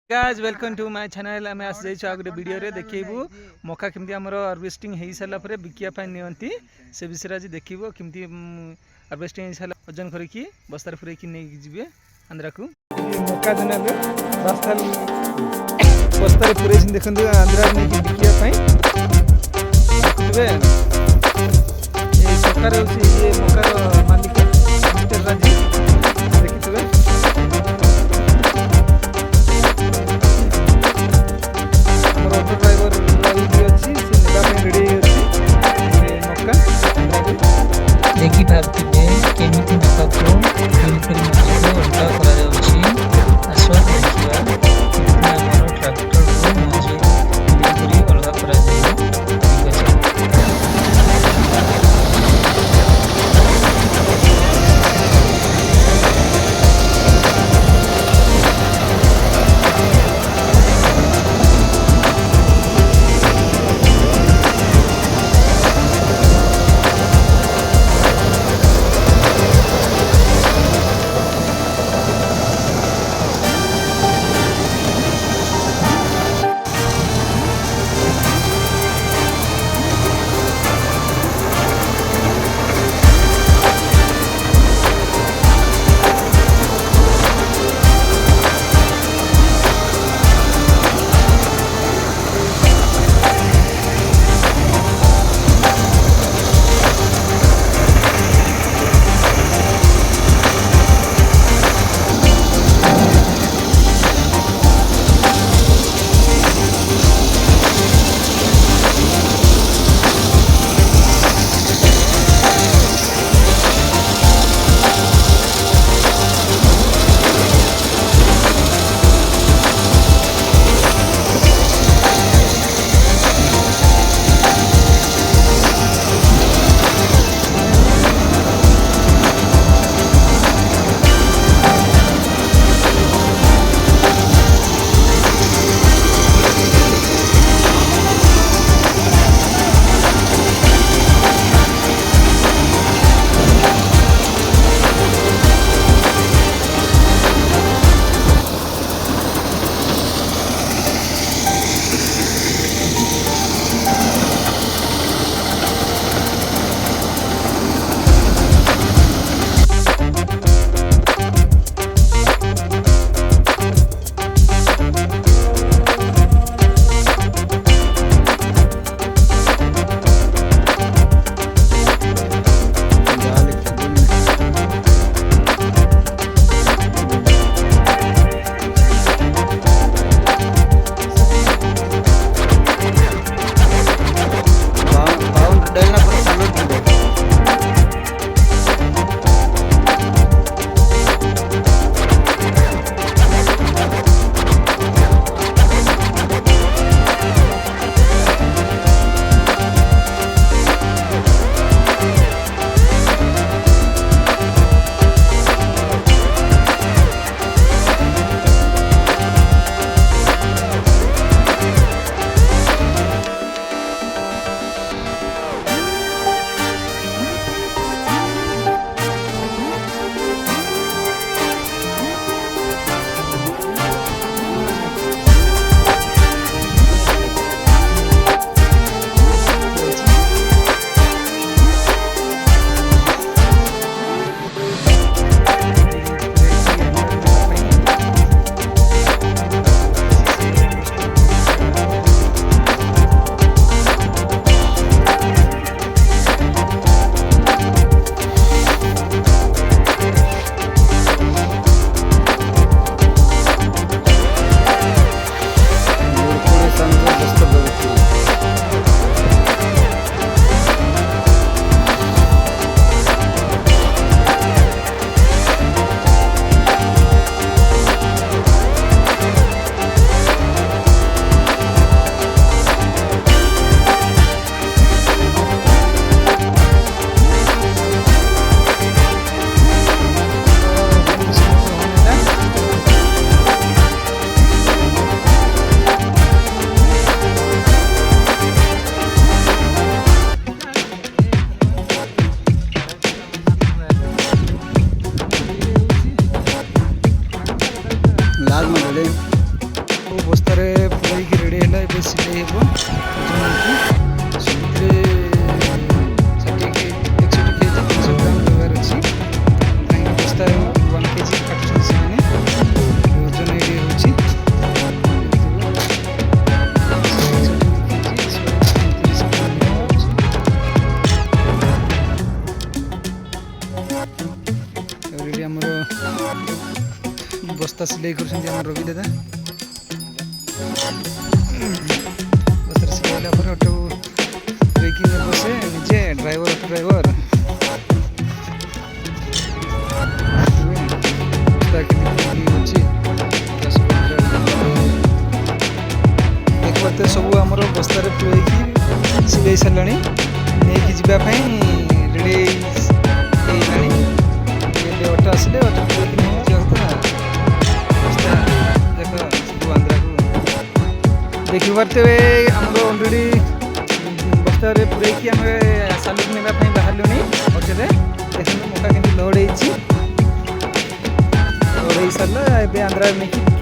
Guys welcome to my channel. आम आस जाइछु आ गोटे वीडियो रे देखैबू मका केमती हमर हार्वेस्टिंग हेई साला परे बिकिया पाई नियंती से विषय आज देखिबो केमती हार्वेस्टिंग हेई साला वजन करके बस्तार पुरै कि नै जिबे आंध्रा को मका जनाले रास्ता बस्तार पुरै छिन देखंदु आंध्रा नै बिकिया पाई देखबे ए सरकार होची ये मकार मालिक मिस्टर राजी देखितबे ड्राइवर भी अच्छी से नेबा पे रेडी अच्छी मक्का देखि भाबथिबे केमिति मक्काको बिल्कुल मक्काको उल्टा करा जाउछि आसवा देखिबा कितना बड़ ट्रैक्टर को मजे पूरी अलगा करा जाय ठीक अछि। बस्ता सिलाई कर रवि दादा बस्ता सिलाइला ऑटो ब्रेकिंग में बसे निजे ड्राइवर देखते सब आमर बस्तार पुरई सिलाई सारा नहीं जावाई रेडी ऑटो आसिले ऑटो पुरई देखी पारे अलरेडी बस्तार पुरई आम सालुक नापी बाहर ऑटो देखते मका के लोड हो सारा आंध्रा नहीं